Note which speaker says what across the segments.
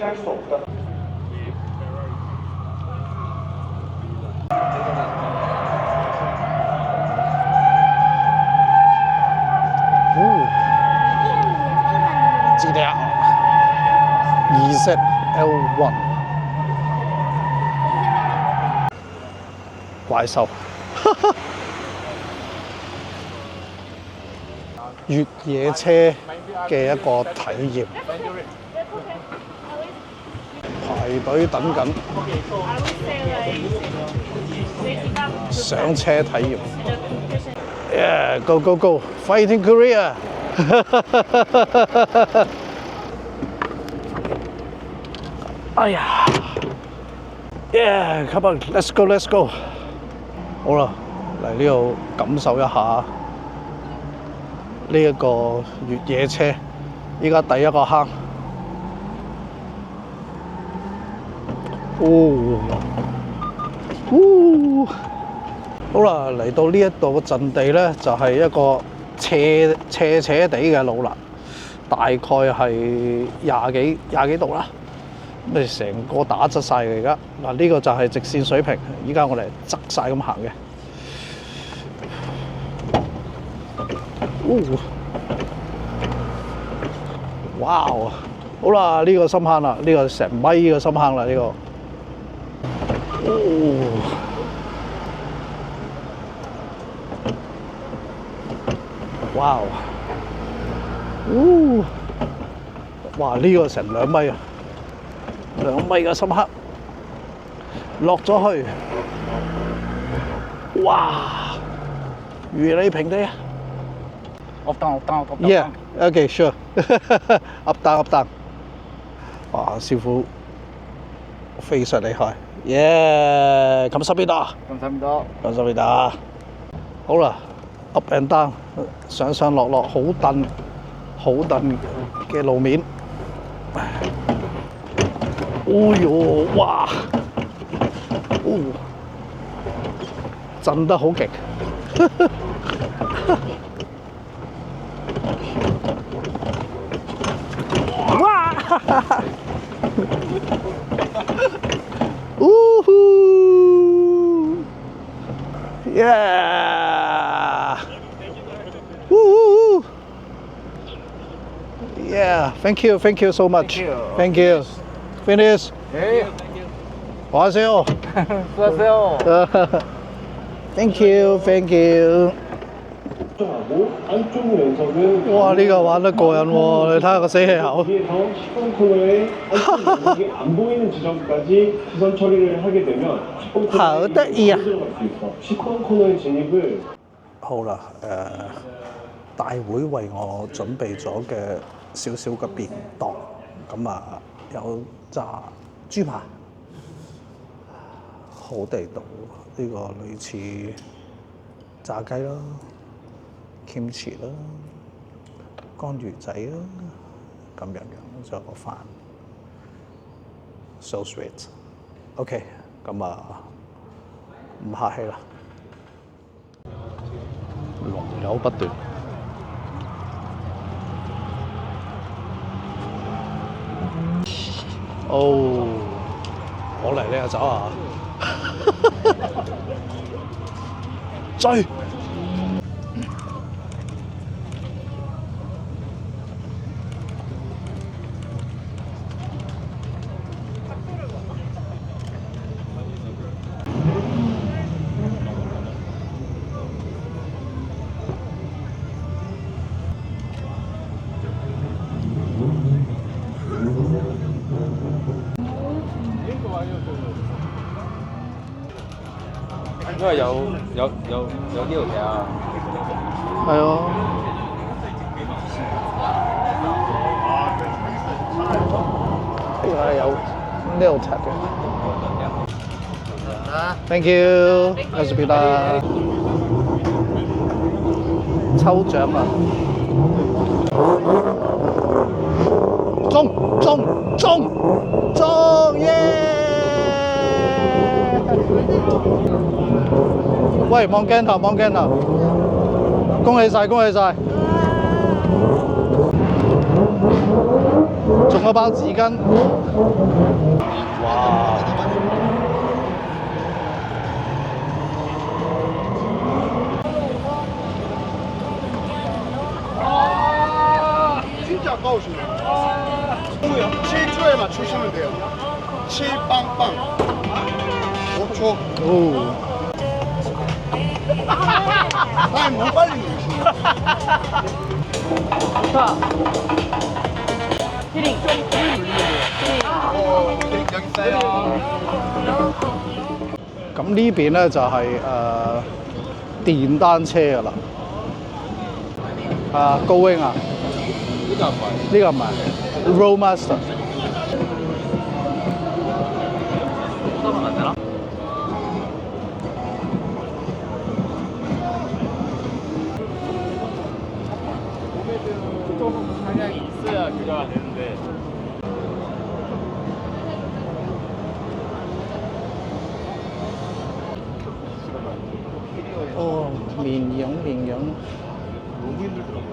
Speaker 1: 무시할 수 없다.
Speaker 2: 資料2ZL1 怪獸越野車嘅一個體驗，排隊等緊上車體驗。Yeah, go go go! Fighting Korea! 哎呀 ！Yeah, come on, let's go, let's go。好啦，嚟呢度感受一下呢一個越野車。依家第一個坑，好啦，嚟到呢一度嘅陣地咧，就係一個斜地嘅路啦，大概係廿幾度啦。咁你成個打側晒嘅而家，嗱呢個就係直線水平，依家我哋側晒咁行嘅。哇！好啦，呢個深坑啦，呢個成米嘅深坑啦，呢個。哇！哇！呢個成2米啊，2米嘅深坑，落咗去，哇！如履平地啊
Speaker 1: Up down.！Yeah,
Speaker 2: okay, sure. Up down. 哇！師傅非常厲害。Yeah, 감사합니다. 감사합니다. 好啦。Up and down， 上落好蹬嘅路面。哇！震得好勁。哇！Yeah! Yeah, thank you so much. Thank you. Finish. 안녕하세요. Thank you. 哇！呢個玩得過癮喎，你睇下個死氣口。好得意啊！好啦，大會為我準備咗嘅少少嘅便當，咁啊有炸豬扒，好地道，呢個類似炸雞啦、kimchi 啦、乾魚仔啦，咁樣仲有個飯 ，so sweet。OK， 咁啊唔客氣啦，龍友不斷。哦，我嚟你就走啊！追！
Speaker 3: 因為有呢條嘢啊，
Speaker 2: 係啊，呢個係有 nail tag 嘅。Thank you，有時變啦。抽獎啊！中耶！喂，望鏡頭，恭喜晒！仲有包紙巾。哇！
Speaker 4: 진짜 아까우시네. 뭐야? 7초에 맞추시면 돼요. 7빵빵. 5초.
Speaker 2: 오.
Speaker 4: 아니, 너무 빨리 누르시네.
Speaker 1: 히링 좀 누르면 돼요.
Speaker 4: 여기 있어요.
Speaker 2: 咁呢邊咧就係、電單車㗎啦。高英啊，呢個唔係 Roadmaster。차량이
Speaker 3: 있어야 교차가 되는데.
Speaker 2: 哦，面影。
Speaker 3: 너무 힘들더라고.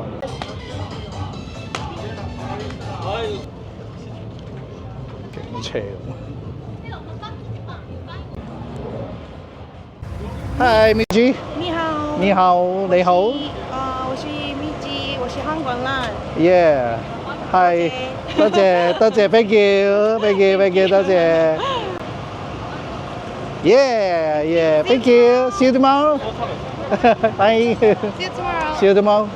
Speaker 2: 警車Hi， 米基。
Speaker 5: 你好。
Speaker 2: 你好，你好。
Speaker 5: 我是米基，我是香港人。
Speaker 2: Yeah，係，多謝 ，thank you，多謝。Yeah，thank you，see you tomorrow。Bye。See
Speaker 5: you tomorrow.
Speaker 2: See you tomorrow。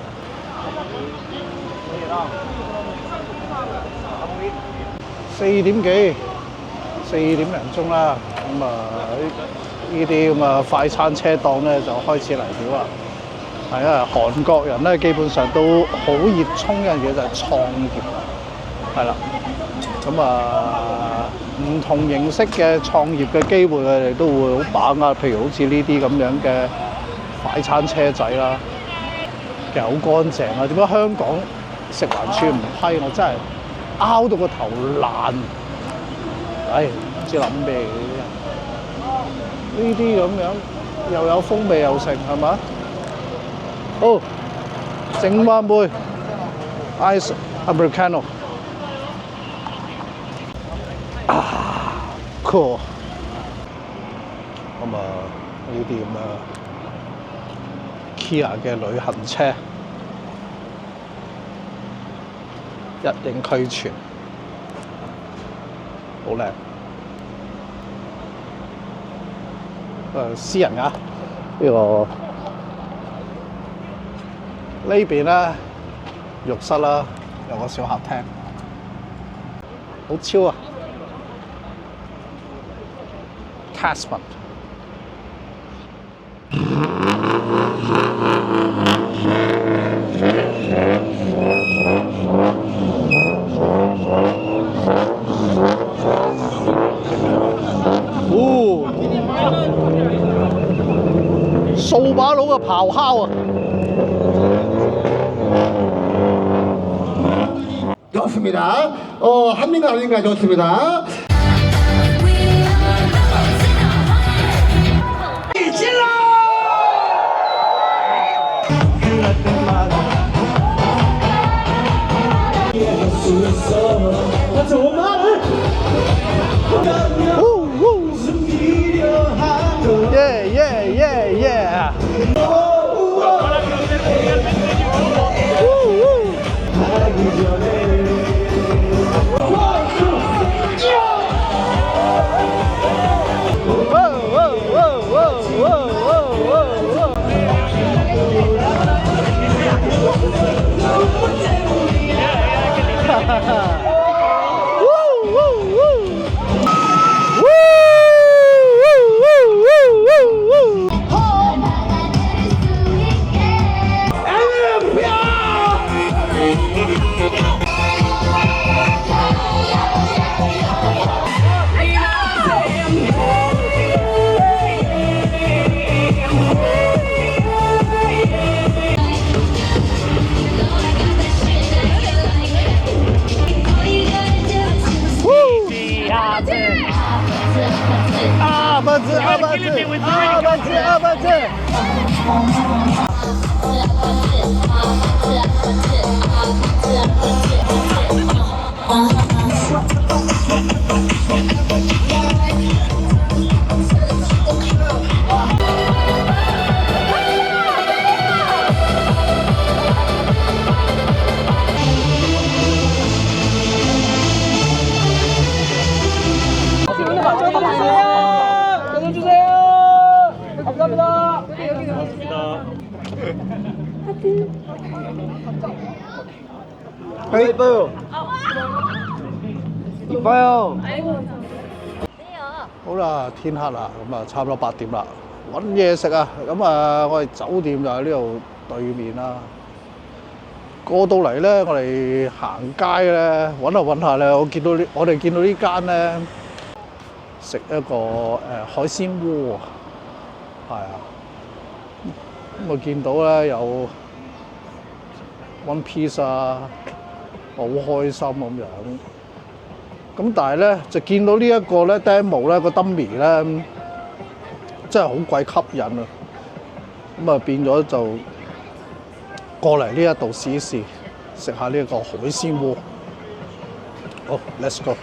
Speaker 2: 4點幾，4點零鐘啦。咁呢啲咁嘅快餐車檔咧就開始嚟了啦。係因為韓國人咧基本上都好熱衷一樣嘢就係創業，係啦。咁唔同形式嘅創業嘅機會，佢哋都會好把握。譬如好似呢啲咁樣嘅快餐車仔啦，其實好乾淨啊！點解香港食環署唔批？我真係拗到個頭爛。唉，唔知諗咩嘅呢啲咁樣又有風味又成係嘛？好，整翻杯 ice americano。cool。咁呢啲咁嘅 Kia 嘅旅行車一應俱全，好靚。私人㗎呢邊咧浴室啦，有個小客廳，好超啊 ！Tasman。掃把佬嘅咆哮啊！
Speaker 4: 좋습니다. 합니까 아닌가 좋습니다.
Speaker 2: Yeah. 아버지. 好啦，天黑啦，咁啊差唔多8點啦，揾嘢食啊，咁啊我哋酒店就喺呢度對面啦。過到嚟咧，我哋行街咧，揾下咧，我哋見到呢間咧，食一個海鮮鍋啊，係啊，咁我見到咧有 One Piece 啊，好開心咁樣。咁但係咧就見到呢一個咧 demo 咧個 dummy 咧真係好鬼吸引啊！咁啊變咗就過嚟呢一度試一試，食下呢一個海鮮鍋。好 ，let's go。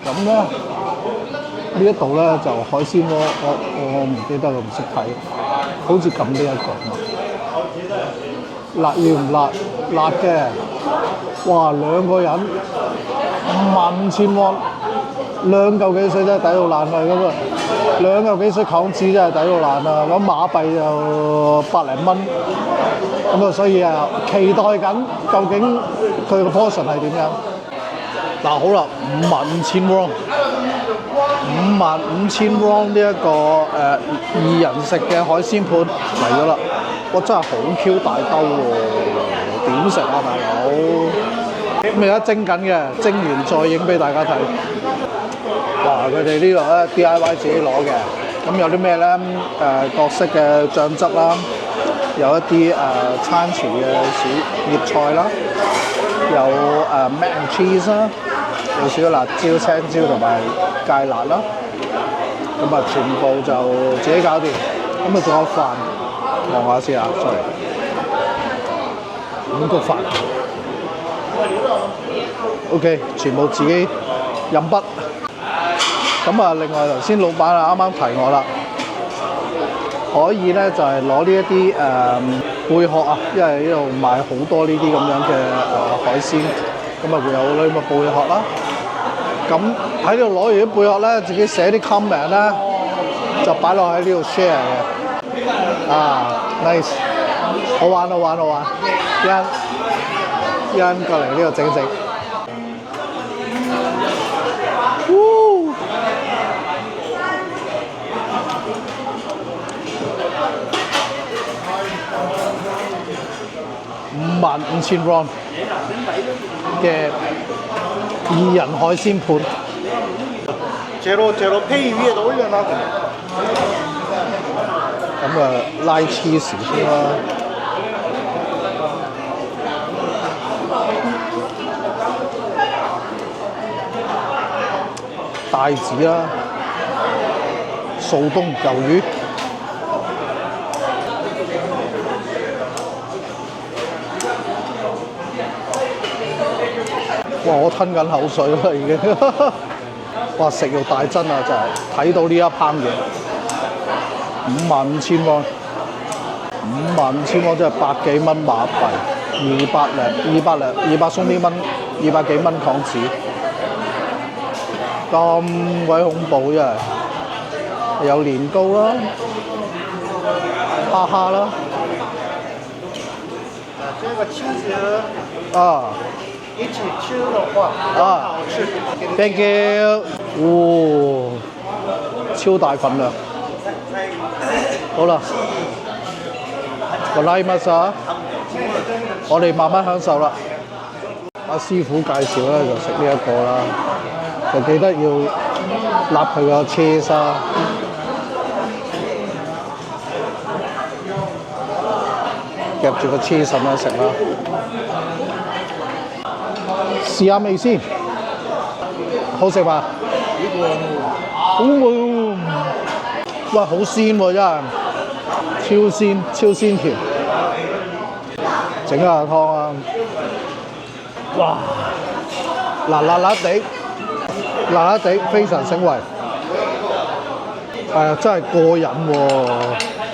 Speaker 2: 咁咧呢一度咧就海鮮鍋，我唔記得啦，唔識睇，好似撳呢一個嘛。辣要唔辣？辣嘅。哇，2個人55,000 喎，2嚿幾水真係抵到爛啊！咁啊，2嚿幾水港紙真係抵到爛啊！咁馬幣就100零蚊，咁啊，所以啊，期待緊究竟佢個 portion 係點樣？嗱，好啦，55,000 won， 55,000 won 呢一個2人食嘅海鮮盤嚟咗啦！哇，真係好 Q 大兜喎，點食啊，大佬？咁而家蒸緊嘅，蒸完再影俾大家睇。哇！佢哋呢度咧 DIY 自己攞嘅，咁有啲咩咧？各式嘅醬汁啦，有一啲餐前嘅小葉菜啦，有mac and cheese 啦，有少少辣椒、青椒同埋芥辣啦。咁啊，全部就自己搞掂。咁啊，仲有飯，望下先啊 ，sorry， 5穀飯。OK， 全部自己飲筆。咁啊，另外頭先老闆啊啱啱提我啦，可以咧就係攞呢一啲貝殼啊，因為呢度賣好多呢啲咁樣嘅海鮮，咁啊會有呢個貝殼啦。咁喺呢度攞完啲貝殼咧，自己寫啲 comment 咧，就擺落喺呢度 share 嘅。啊 ，nice， 好玩，一陣過嚟呢度整。55,000 RON 嘅2人海鮮盤。
Speaker 4: 제로 페이 위에다 올려놔.
Speaker 2: 咁啊，拉 cheese 先啦。帶子啦，素冬魷魚。哇！我吞緊口水啦已經。哇！食慾大增啊！就係睇到呢一烹嘢，55,000 喎，55,000 喎，即係100幾蚊馬幣，200鬆啲蚊，200幾蚊港紙，咁鬼恐怖真係。有年糕啦，蝦啦，
Speaker 4: 这个亲子
Speaker 2: 啊。
Speaker 4: 一起吃的话很好吃。
Speaker 2: Thank you， 超大份量。好啦，個拉乜沙，我哋慢慢享受啦。阿師傅介紹咧就食呢一個啦，就記得要揦佢個車沙。夾住個車咁樣食啦。試下味先，好食嘛？好喎！哇，好鮮喎，真係超鮮甜。整下湯啊！哇，辣地，辣辣地，非常醒胃。係啊，真係過癮喎！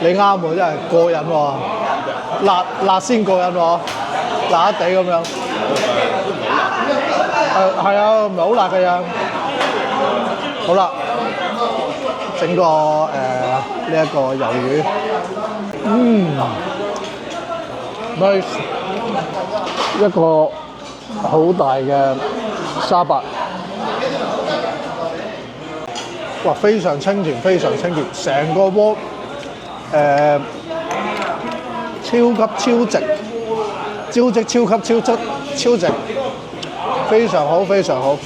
Speaker 2: 你啱喎，真係過癮喎，辣先過癮喎，辣辣地咁樣。係啊，唔係好辣嘅呀。好啦，整個呢一個魷魚，nice， 一個好大嘅沙白。哇！非常清甜，非常清甜，成個鍋超級超值，超值，非常好，非常好。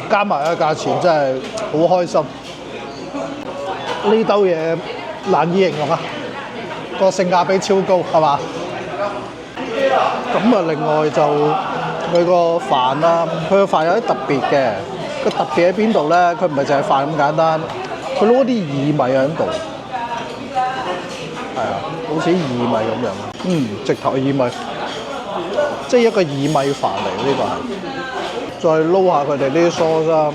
Speaker 2: 加埋個價錢真係好開心。呢兜嘢難以形容啊，個性價比超高，係嘛？咁啊，另外就佢個飯啦，佢個飯有啲特別嘅。個特別喺邊度咧？佢唔係淨係飯咁簡單，佢攞啲薏米喺度，係啊，好似薏米咁樣。直頭薏米，即係一個薏米飯嚟呢個係。再撈下佢哋啲蔬啦，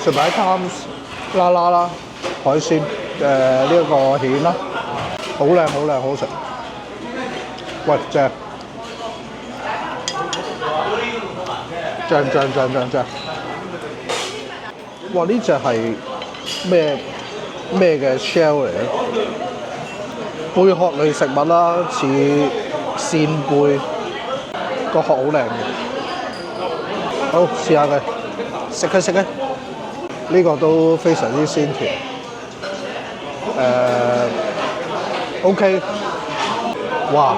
Speaker 2: 食埋啲啦，海鮮呢一個蜆啦，好靚，好食。喂，正！哇！呢只係咩嘅 shell 嚟嘅？貝殼類食物啦，似扇貝，個殼好靚嘅。好，試下佢，食佢。呢個都非常之鮮甜。OK， 哇！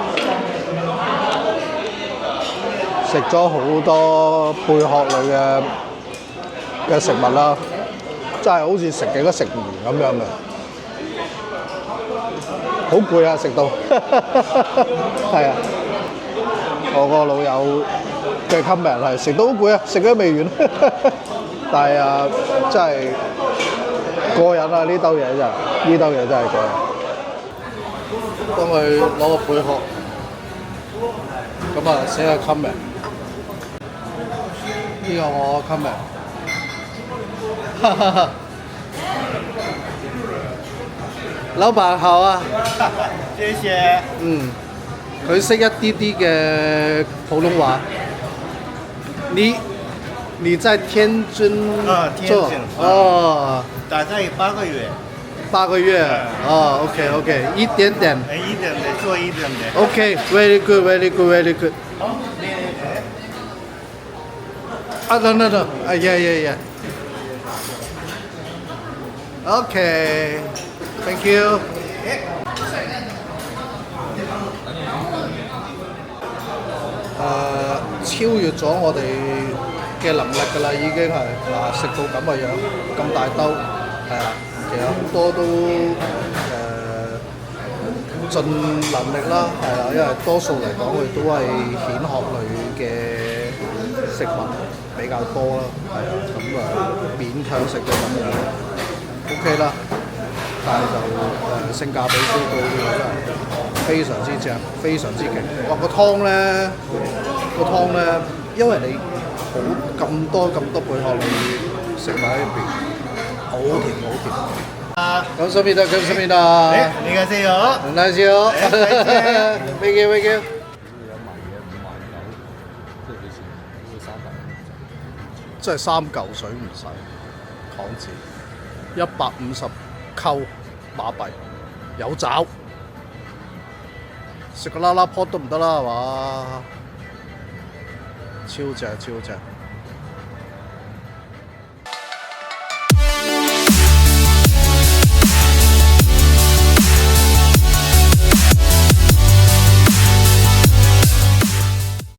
Speaker 2: 食咗好多貝殼類嘅食物啦，真係好似食幾多食鹽咁樣嘅，好攰啊！食到，係啊，我個老友嘅 comment 係食到好攰啊，食咗未完，但係啊，真係過癮啊！呢兜嘢真係過癮。幫佢攞個貝殼，咁啊寫個 comment。呢個我 comment， 老闆好啊，
Speaker 4: 謝謝。
Speaker 2: 佢識一啲啲嘅普通話。你在天津做？哦，
Speaker 4: 大概有8個月。
Speaker 2: 8個月。哦 ，OK， 一點點。
Speaker 4: 做一點點。
Speaker 2: OK，very good。No. Yeah. Okay. Thank you. 超越咗我哋嘅能力㗎啦，已經係食到咁嘅樣，咁大兜，係啊，其實好多都盡能力啦，係啦，因為多數嚟講佢都係蜆殼類嘅食物比較多啦，係啊，咁勉強食到咁樣 OK 啦，但係就性價比超高嘅真係非常之正，非常之勁。哇！個湯咧，因為你好咁多貝殼類食埋喺入邊，好甜。감사합니다.
Speaker 4: 안녕하세요.
Speaker 2: 안녕하세요. Thank you. 真係3嚿水唔使港紙，150溝馬幣有找，食個啦啦 pot 都唔得啦係嘛？超正。